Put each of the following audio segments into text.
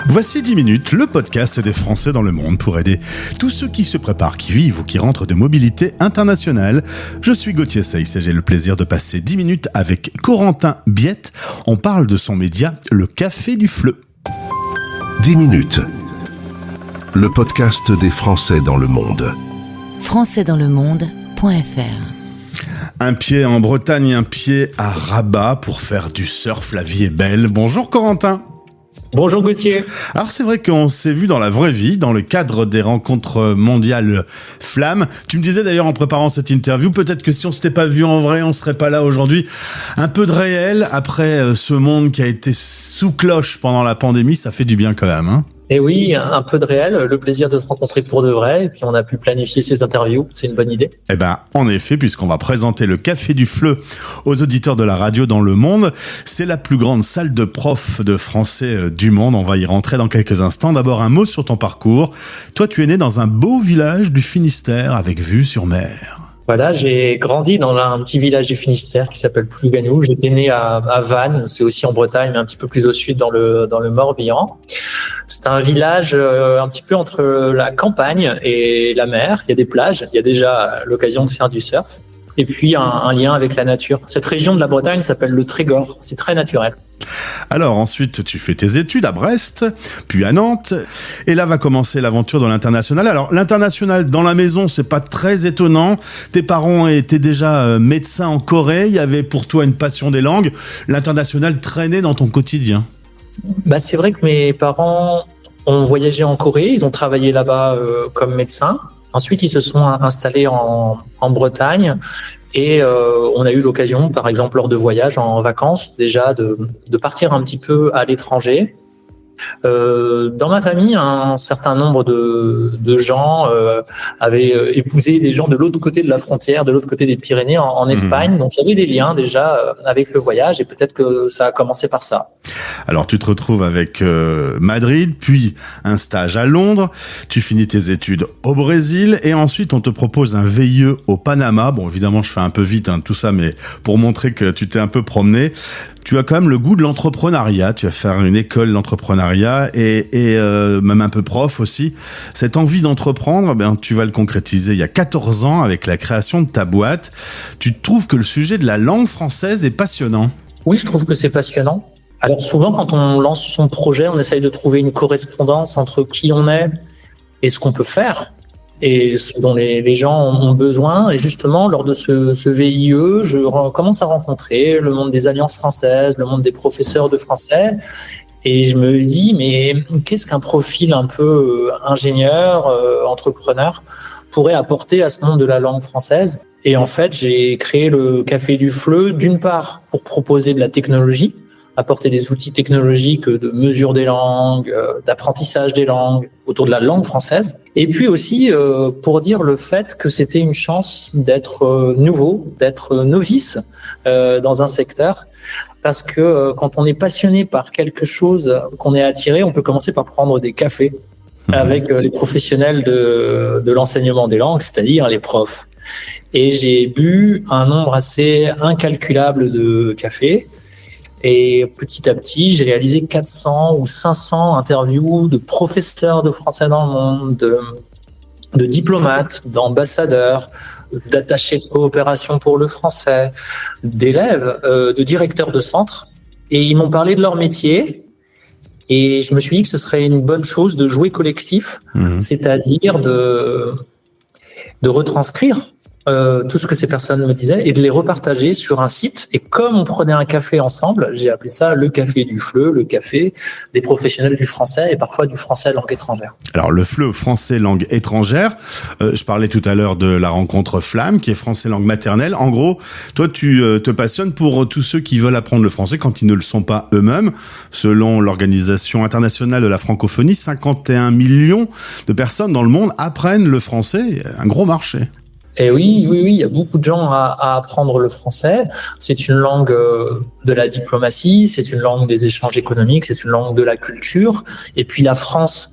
Voici 10 minutes, le podcast des Français dans le monde pour aider tous ceux qui se préparent, qui vivent ou qui rentrent de mobilité internationale. Je suis Gauthier Seyss et j'ai le plaisir de passer 10 minutes avec Corentin Biette. On parle de son média, le Café du Fleu. 10 minutes, le podcast des Français dans le monde. françaisdanslemonde.fr. Un pied en Bretagne, un pied à Rabat pour faire du surf. La vie est belle. Bonjour Corentin. Bonjour Gauthier. Alors c'est vrai qu'on s'est vu dans la vraie vie, dans le cadre des rencontres mondiales Flammes. Tu me disais d'ailleurs en préparant cette interview, peut-être que si on s'était pas vu en vrai, on serait pas là aujourd'hui. Un peu de réel après ce monde qui a été sous cloche pendant la pandémie, ça fait du bien quand même, hein. Et oui, un peu de réel, le plaisir de se rencontrer pour de vrai, et puis on a pu planifier ces interviews, c'est une bonne idée. Eh ben, en effet, puisqu'on va présenter le Café du Fleu aux auditeurs de la radio dans le monde, c'est la plus grande salle de profs de français du monde, on va y rentrer dans quelques instants. D'abord, un mot sur ton parcours. Toi, tu es né dans un beau village du Finistère avec vue sur mer. Voilà, j'ai grandi dans un petit village du Finistère qui s'appelle Plouganou. J'étais né à Vannes, c'est aussi en Bretagne, mais un petit peu plus au sud dans le Morbihan. C'est un village un petit peu entre la campagne et la mer. Il y a des plages, il y a déjà l'occasion de faire du surf. Et puis un lien avec la nature. Cette région de la Bretagne s'appelle le Trégor, c'est très naturel. Alors ensuite, tu fais tes études à Brest, puis à Nantes, et là va commencer l'aventure dans l'international. Alors l'international dans la maison, c'est pas très étonnant. Tes parents étaient déjà médecins en Corée, il y avait pour toi une passion des langues. L'international traînait dans ton quotidien. Bah c'est vrai que mes parents ont voyagé en Corée, ils ont travaillé là-bas comme médecins. Ensuite, ils se sont installés en Bretagne. Et on a eu l'occasion, par exemple, lors de voyages en vacances, déjà de partir un petit peu à l'étranger. Dans ma famille, un certain nombre de gens avaient épousé des gens de l'autre côté de la frontière, de l'autre côté des Pyrénées, en Espagne. Donc, il y avait des liens déjà avec le voyage et peut-être que ça a commencé par ça. Alors, tu te retrouves avec Madrid, puis un stage à Londres. Tu finis tes études au Brésil et ensuite, on te propose un VIE au Panama. Bon, évidemment, je fais un peu vite tout ça, mais pour montrer que tu t'es un peu promené. Tu as quand même le goût de l'entrepreneuriat. Tu vas faire une école d'entrepreneuriat et même un peu prof aussi. Cette envie d'entreprendre, tu vas le concrétiser il y a 14 ans avec la création de ta boîte. Tu trouves que le sujet de la langue française est passionnant? Oui, je trouve que c'est passionnant. Alors souvent, quand on lance son projet, on essaye de trouver une correspondance entre qui on est et ce qu'on peut faire et ce dont les gens ont besoin. Et justement, lors de ce VIE, je commence à rencontrer le monde des alliances françaises, le monde des professeurs de français. Et je me dis, mais qu'est-ce qu'un profil un peu ingénieur, entrepreneur pourrait apporter à ce monde de la langue française? Et en fait, j'ai créé le Café du Fleu, d'une part, pour proposer de la technologie, apporter des outils technologiques de mesure des langues, d'apprentissage des langues autour de la langue française. Et puis aussi pour dire le fait que c'était une chance d'être nouveau, d'être novice dans un secteur. Parce que quand on est passionné par quelque chose, qu'on est attiré, on peut commencer par prendre des cafés avec les professionnels de l'enseignement des langues, c'est-à-dire les profs. Et j'ai bu un nombre assez incalculable de cafés. Et petit à petit, j'ai réalisé 400 ou 500 interviews de professeurs de français dans le monde, de diplomates, d'ambassadeurs, d'attachés de coopération pour le français, d'élèves, de directeurs de centres. Et ils m'ont parlé de leur métier. Et je me suis dit que ce serait une bonne chose de jouer collectif, c'est-à-dire de retranscrire tout ce que ces personnes me disaient et de les repartager sur un site. Et comme on prenait un café ensemble, j'ai appelé ça le Café du Fleu, le café des professionnels du français et parfois du français langue étrangère. Alors le Fleu français langue étrangère, je parlais tout à l'heure de la rencontre Flamme qui est français langue maternelle. En gros, toi tu te passionnes pour tous ceux qui veulent apprendre le français quand ils ne le sont pas eux-mêmes. Selon l'Organisation internationale de la francophonie, 51 millions de personnes dans le monde apprennent le français, un gros marché. Et oui, il y a beaucoup de gens à apprendre le français. C'est une langue de la diplomatie, c'est une langue des échanges économiques, c'est une langue de la culture. Et puis la France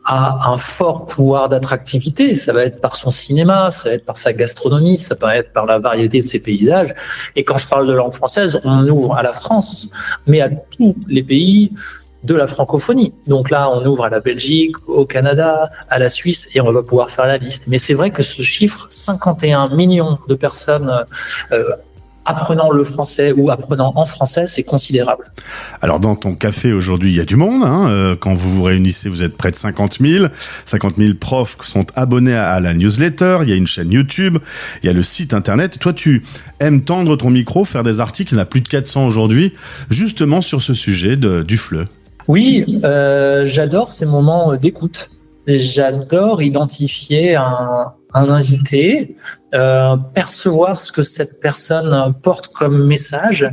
a un fort pouvoir d'attractivité. Ça va être par son cinéma, ça va être par sa gastronomie, ça va être par la variété de ses paysages. Et quand je parle de langue française, on ouvre à la France, mais à tous les pays de la francophonie. Donc là, on ouvre à la Belgique, au Canada, à la Suisse, et on va pouvoir faire la liste. Mais c'est vrai que ce chiffre, 51 millions de personnes apprenant le français ou apprenant en français, c'est considérable. Alors dans ton café aujourd'hui, il y a du monde. Quand vous vous réunissez, vous êtes près de 50 000. 50 000 profs sont abonnés à la newsletter. Il y a une chaîne YouTube. Il y a le site internet. Toi, tu aimes tendre ton micro, faire des articles. Il y en a plus de 400 aujourd'hui, justement sur ce sujet du FLE. Oui, j'adore ces moments d'écoute. J'adore identifier un invité, percevoir ce que cette personne porte comme message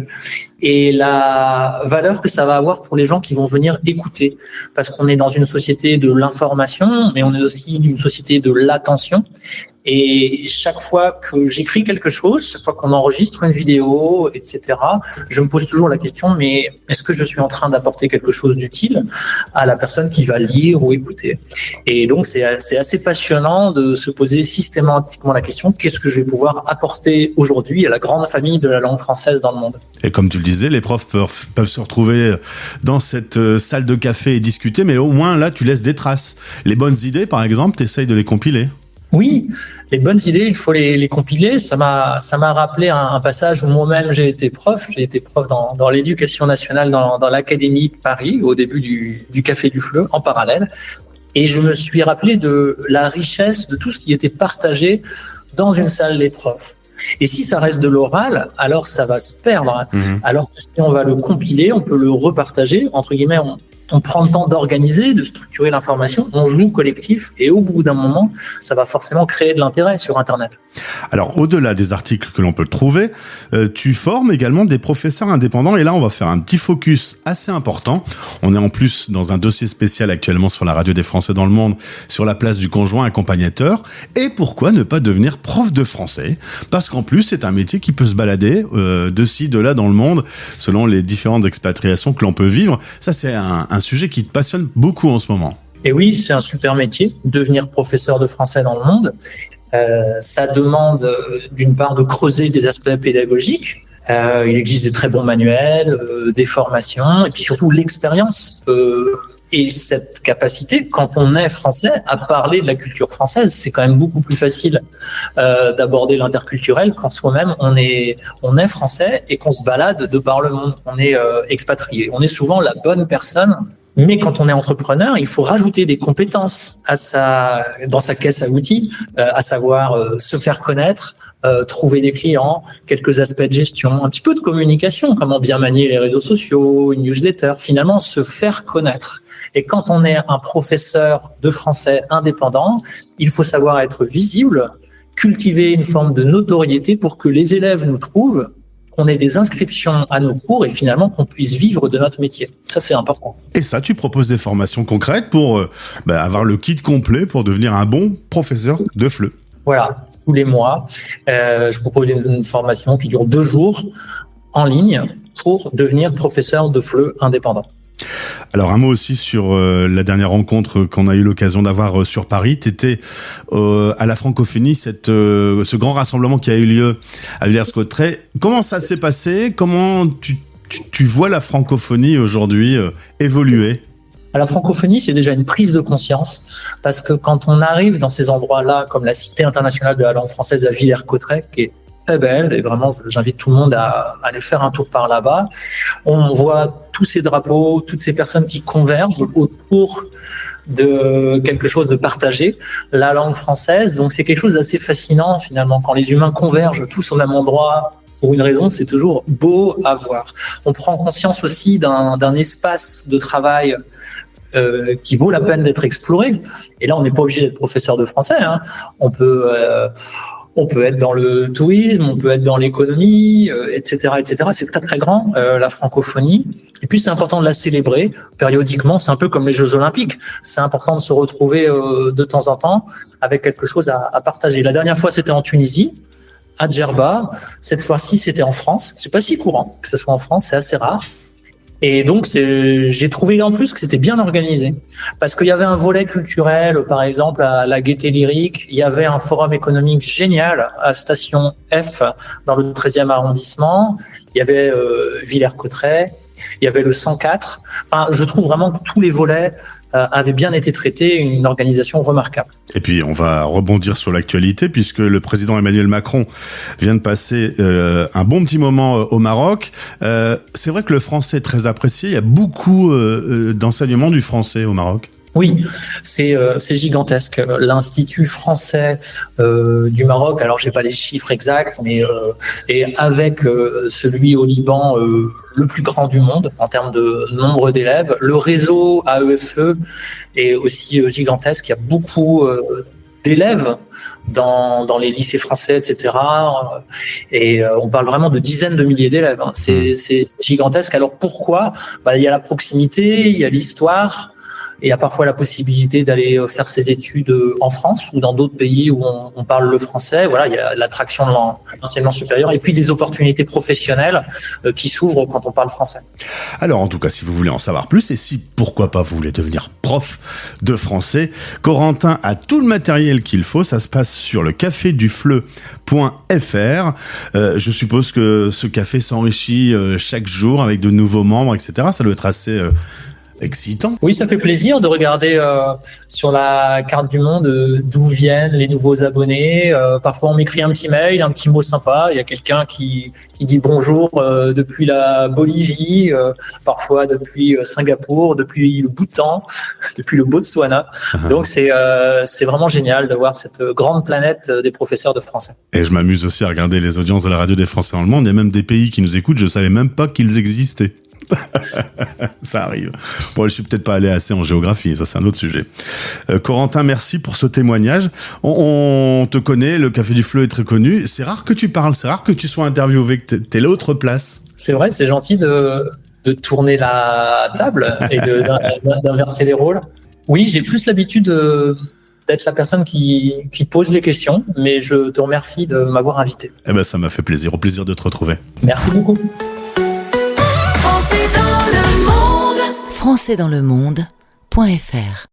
et la valeur que ça va avoir pour les gens qui vont venir écouter. Parce qu'on est dans une société de l'information, mais on est aussi une société de l'attention. Et chaque fois que j'écris quelque chose, chaque fois qu'on enregistre une vidéo, etc., je me pose toujours la question, mais est-ce que je suis en train d'apporter quelque chose d'utile à la personne qui va lire ou écouter? Et donc, c'est assez passionnant de se poser systématiquement la question, qu'est-ce que je vais pouvoir apporter aujourd'hui à la grande famille de la langue française dans le monde? Et comme tu le disais, les profs peuvent se retrouver dans cette salle de café et discuter, mais au moins là, tu laisses des traces. Les bonnes idées, par exemple, tu essayes de les compiler. Oui, les bonnes idées, il faut les compiler. Ça m'a rappelé un passage où moi-même j'ai été prof. J'ai été prof dans l'éducation nationale, dans l'Académie de Paris, au début du Café du FLE, en parallèle. Et je me suis rappelé de la richesse de tout ce qui était partagé dans une salle des profs. Et si ça reste de l'oral, alors ça va se perdre. Alors que si on va le compiler, on peut le repartager, entre guillemets, on prend le temps d'organiser, de structurer l'information, on joue collectif et au bout d'un moment, ça va forcément créer de l'intérêt sur Internet. Alors, au-delà des articles que l'on peut trouver, tu formes également des professeurs indépendants et là, on va faire un petit focus assez important. On est en plus dans un dossier spécial actuellement sur la radio des Français dans le monde sur la place du conjoint accompagnateur et pourquoi ne pas devenir prof de français? Parce qu'en plus, c'est un métier qui peut se balader de ci, de là dans le monde selon les différentes expatriations que l'on peut vivre. Ça, c'est un sujet qui te passionne beaucoup en ce moment. Et oui, c'est un super métier, devenir professeur de français dans le monde. Ça demande d'une part de creuser des aspects pédagogiques. Il existe de très bons manuels, des formations, et puis surtout l'expérience. Et cette capacité, quand on est français, à parler de la culture française, c'est quand même beaucoup plus facile d'aborder l'interculturel quand soi-même on est français et qu'on se balade de par le monde. On est expatrié. On est souvent la bonne personne. Mais quand on est entrepreneur, il faut rajouter des compétences dans sa caisse à outils, à savoir se faire connaître, trouver des clients, quelques aspects de gestion, un petit peu de communication, comment bien manier les réseaux sociaux, une newsletter, finalement se faire connaître. Et quand on est un professeur de français indépendant, il faut savoir être visible, cultiver une forme de notoriété pour que les élèves nous trouvent, qu'on ait des inscriptions à nos cours et finalement qu'on puisse vivre de notre métier. Ça, c'est important. Et ça, tu proposes des formations concrètes pour avoir le kit complet pour devenir un bon professeur de FLE. Voilà, tous les mois, je propose une formation qui dure 2 jours en ligne pour devenir professeur de FLE indépendant. Alors un mot aussi sur la dernière rencontre qu'on a eu l'occasion d'avoir sur Paris. Tu étais à la francophonie, ce grand rassemblement qui a eu lieu à Villers-Cotterêts. Comment ça s'est passé? Comment tu vois la francophonie aujourd'hui évoluer? La francophonie, c'est déjà une prise de conscience parce que quand on arrive dans ces endroits-là, comme la Cité internationale de la langue française à Villers-Cotterêts, qui est très belle et vraiment j'invite tout le monde à aller faire un tour par là-bas. On voit tous ces drapeaux, toutes ces personnes qui convergent autour de quelque chose de partagé, la langue française. Donc c'est quelque chose d'assez fascinant finalement quand les humains convergent tous au même endroit. Pour une raison, c'est toujours beau à voir. On prend conscience aussi d'un espace de travail qui vaut la peine d'être exploré. Et là, on n'est pas obligé d'être professeur de français. On peut être dans le tourisme, on peut être dans l'économie, etc., etc. C'est très très grand la francophonie. Et puis c'est important de la célébrer périodiquement. C'est un peu comme les Jeux Olympiques. C'est important de se retrouver de temps en temps avec quelque chose à partager. La dernière fois c'était en Tunisie, à Djerba. Cette fois-ci c'était en France. C'est pas si courant que ce soit en France, c'est assez rare. Et donc, j'ai trouvé en plus que c'était bien organisé. Parce qu'il y avait un volet culturel, par exemple, à la Gaîté Lyrique. Il y avait un forum économique génial à Station F, dans le 13e arrondissement. Il y avait Villers-Cotterêts. il y avait le 104. Enfin, je trouve vraiment que tous les volets avaient bien été traités, une organisation remarquable. Et puis, on va rebondir sur l'actualité, puisque le président Emmanuel Macron vient de passer un bon petit moment au Maroc. C'est vrai que le français est très apprécié. Il y a beaucoup d'enseignement du français au Maroc. Oui, c'est gigantesque. L'Institut français du Maroc, alors j'ai pas les chiffres exacts, mais est avec celui au Liban le plus grand du monde en termes de nombre d'élèves. Le réseau AEFE est aussi gigantesque. Il y a beaucoup d'élèves dans les lycées français, etc. Et on parle vraiment de dizaines de milliers d'élèves. Hein. C'est gigantesque. Alors pourquoi ? Il y a la proximité, il y a l'histoire. Et il y a parfois la possibilité d'aller faire ses études en France ou dans d'autres pays où on parle le français. Voilà, il y a l'attraction de l'enseignement supérieur et puis des opportunités professionnelles qui s'ouvrent quand on parle français. Alors, en tout cas, si vous voulez en savoir plus et si, pourquoi pas, vous voulez devenir prof de français, Corentin a tout le matériel qu'il faut. Ça se passe sur le cafédufleu.fr. Je suppose que ce café s'enrichit chaque jour avec de nouveaux membres, etc. Ça doit être assez excitant. Oui, ça fait plaisir de regarder sur la carte du monde d'où viennent les nouveaux abonnés. Parfois, on m'écrit un petit mail, un petit mot sympa. Il y a quelqu'un qui dit bonjour depuis la Bolivie, parfois depuis Singapour, depuis le Bhoutan, depuis le Botswana. Donc, c'est vraiment génial de voir cette grande planète des professeurs de français. Et je m'amuse aussi à regarder les audiences de la radio des Français dans le monde. Il y a même des pays qui nous écoutent. Je savais même pas qu'ils existaient. Ça arrive. Bon, je suis peut-être pas allé assez en géographie, ça c'est un autre sujet. Corentin, merci pour ce témoignage. On te connaît, le Café du Fleu est très connu. C'est rare que tu parles, c'est rare que tu sois interviewé, que t'es l'autre place. C'est vrai, c'est gentil de tourner la table et d'inverser les rôles. Oui, j'ai plus l'habitude d'être la personne qui pose les questions, mais je te remercie de m'avoir invité. Eh ben, ça m'a fait plaisir, au plaisir de te retrouver. Merci beaucoup. Français dans le monde.fr